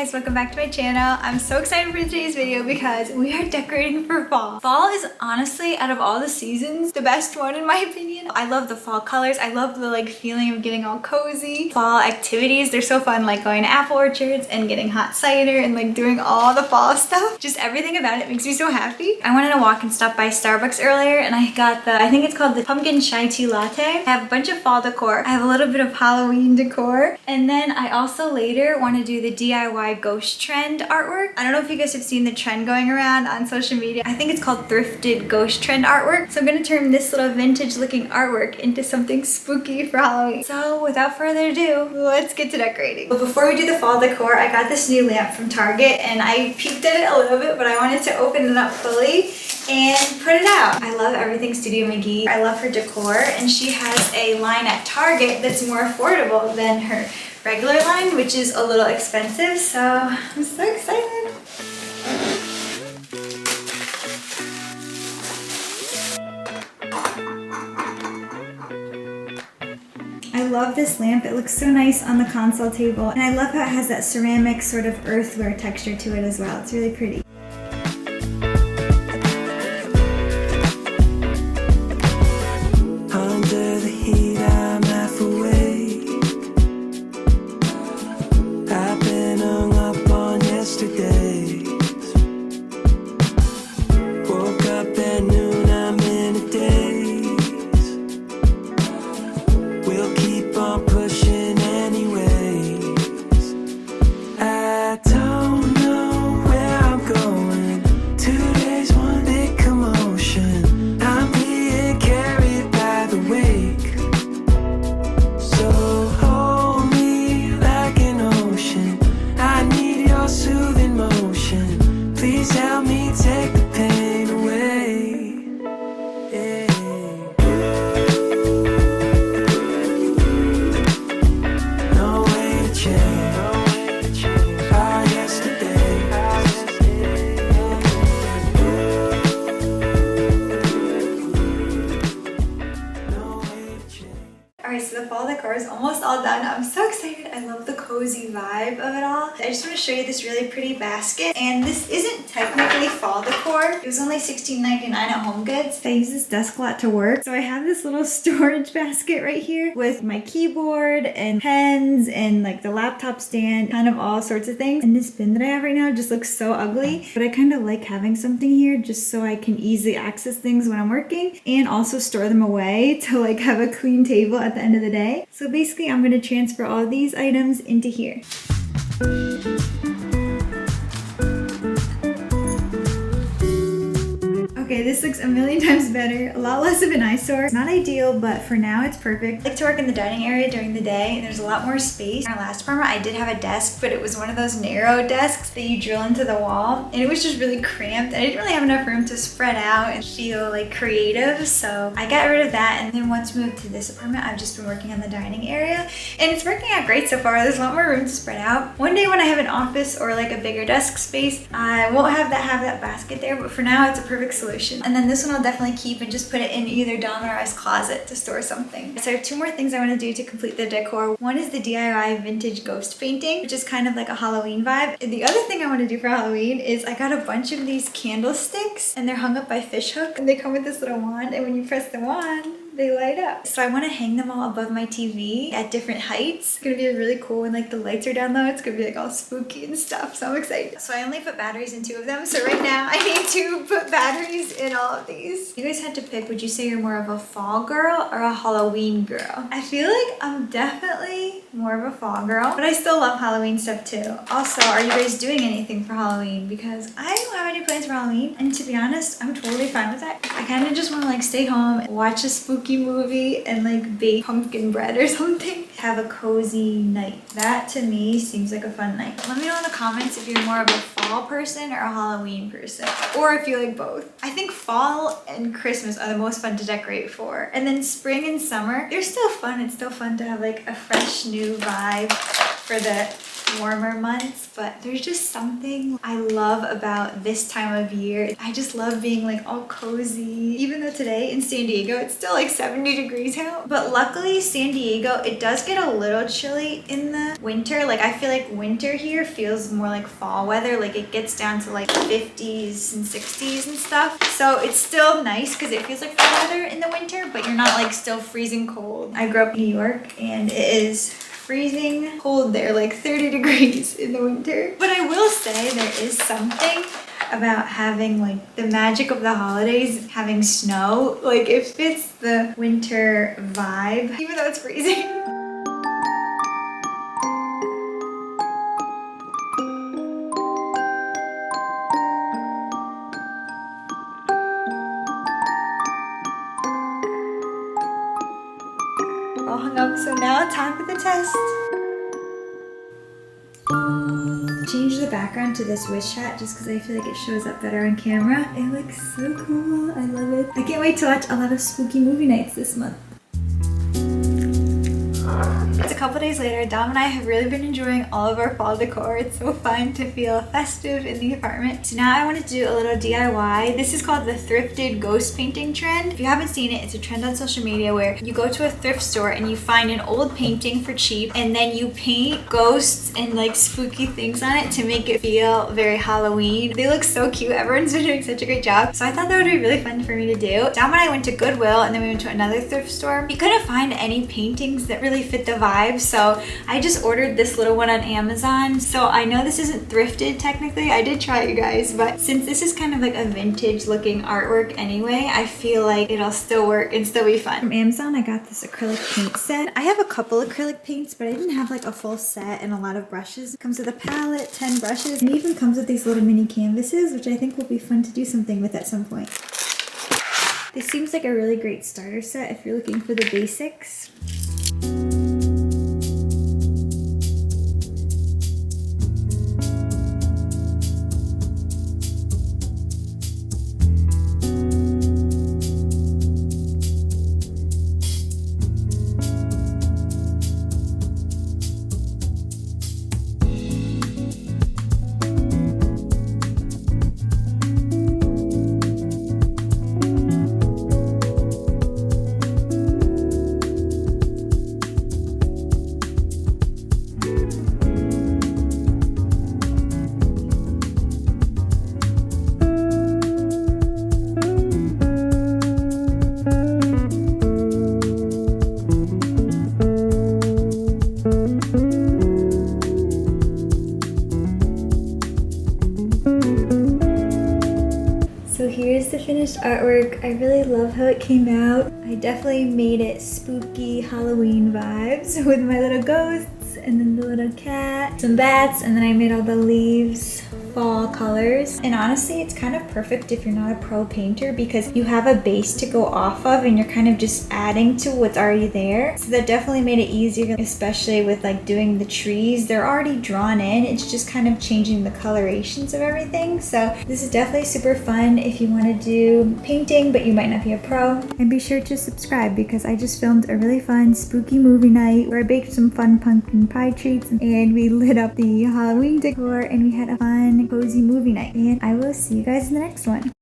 guys, welcome back to my channel. I'm so excited for today's video because we are decorating for fall. Fall is honestly, out of all the seasons, the best one in my opinion. I love the fall colors. I love the feeling of getting all cozy. Fall activities, they're so fun, like going to apple orchards and getting hot cider and doing all the fall stuff. Just everything about it makes me so happy. I wanted to walk and stop by Starbucks earlier and I got I think it's called the pumpkin chai tea latte. I have a bunch of fall decor. I have a little bit of Halloween decor. And then I also later want to do the DIY ghost trend artwork. I don't know if you guys have seen the trend going around on social media. I think it's called thrifted ghost trend artwork. So I'm going to turn this little vintage looking artwork into something spooky for Halloween. So without further ado, let's get to decorating. But before we do the fall decor, I got this new lamp from Target and I peeked at it a little bit, but I wanted to open it up fully and put it out. I love everything Studio McGee. I love her decor and she has a line at Target that's more affordable than her regular line, which is a little expensive, so I'm so excited. I love this lamp. It looks so nice on the console table, and I love how it has that ceramic sort of earthenware texture to it as well. It's really pretty. Alright, so the fall decor is almost all done. I'm so excited. I love the cozy vibe of it all. I just want to show you this really pretty basket. And this isn't technically fall decor. It was only $16.99 at HomeGoods. I use this desk a lot to work. So I have this little storage basket right here with my keyboard and pens and the laptop stand, kind of all sorts of things. And this bin that I have right now just looks so ugly. But I kind of like having something here just so I can easily access things when I'm working and also store them away to have a clean table at the end of the day. So basically I'm going to transfer all these items into here. Okay, this looks a million times better, a lot less of an eyesore. It's not ideal, but for now it's perfect. I like to work in the dining area during the day and there's a lot more space. In our last apartment, I did have a desk, but it was one of those narrow desks that you drill into the wall and it was just really cramped. I didn't really have enough room to spread out and feel creative, so I got rid of that. And then once we moved to this apartment, I've just been working on the dining area and it's working out great so far. There's a lot more room to spread out. One day when I have an office or a bigger desk space, I won't have that basket there, but for now it's a perfect solution. And then this one I'll definitely keep and just put it in either Dom or I's closet to store something. So I have two more things I want to do to complete the decor. One is the DIY vintage ghost painting, which is kind of like a Halloween vibe. And the other thing I want to do for Halloween is I got a bunch of these candlesticks and they're hung up by fishhook and they come with this little wand, and when you press the wand, they light up. So I want to hang them all above my TV at different heights. It's gonna be really cool when the lights are down low. It's gonna be all spooky and stuff, so I'm excited. So I only put batteries in 2 of them, so right now I need to put batteries in all of these. You guys had to pick, would you say you're more of a fall girl or a Halloween girl? I feel like I'm definitely more of a fall girl, but I still love Halloween stuff too. Also, are you guys doing anything for Halloween? Because I don't have any plans for Halloween, and to be honest, I'm totally fine with that. I kind of just want to stay home, watch a spooky movie, and bake pumpkin bread or something. Have a cozy night. That to me seems like a fun night. Let me know in the comments if you're more of a fall person or a Halloween person, or if you like both. I think fall and Christmas are the most fun to decorate for, and then spring and summer, they're still fun. It's still fun to have a fresh new vibe for the warmer months, but there's just something I love about this time of year. I just love being like all cozy. Even though today in San Diego, it's still like 70 degrees out. But luckily San Diego, it does get a little chilly in the winter. Like I feel like winter here feels more like fall weather. Like it gets down to like 50s and 60s and stuff. So it's still nice because it feels like fall weather in the winter, but you're not like still freezing cold. I grew up in New York and it is freezing cold there, like 30 degrees in the winter. But I will say there is something about having like the magic of the holidays, having snow. Like it fits the winter vibe, even though it's freezing. All hung up, so now time for the test. Change the background to this wish hat just because I feel like it shows up better on camera. It looks so cool. I love it. I can't wait to watch a lot of spooky movie nights this month. It's a couple days later. Dom and I have really been enjoying all of our fall decor. It's so fun to feel festive in the apartment. So now I want to do a little DIY. This is called the thrifted ghost painting trend. If you haven't seen it, it's a trend on social media where you go to a thrift store and you find an old painting for cheap and then you paint ghosts and like spooky things on it to make it feel very Halloween. They look so cute. Everyone's been doing such a great job. So I thought that would be really fun for me to do. Dom and I went to Goodwill and then we went to another thrift store. We couldn't find any paintings that really fit the vibe, so I just ordered this little one on Amazon. So I know this isn't thrifted technically. I did try it, you guys, but since this is kind of like a vintage looking artwork anyway, I feel like it'll still work and still be fun. From Amazon, I got this acrylic paint set. I have a couple acrylic paints, but I didn't have like a full set and a lot of brushes. It comes with a palette, 10 brushes, and it even comes with these little mini canvases, which I think will be fun to do something with at some point. This seems like a really great starter set if you're looking for the basics. So here's the finished artwork. I really love how it came out. I definitely made it spooky Halloween vibes with my little ghosts and then the little cat, some bats, and then I made all the leaves fall colors. And honestly, it's kind of perfect if you're not a pro painter because you have a base to go off of and you're kind of just adding to what's already there. So that definitely made it easier, especially with like doing the trees. They're already drawn in. It's just kind of changing the colorations of everything. So this is definitely super fun if you want to do painting, but you might not be a pro. And be sure to subscribe because I just filmed a really fun spooky movie night where I baked some fun pumpkin pie treats and we lit up the Halloween decor and we had a fun cozy movie night. And I will see you guys in the next one.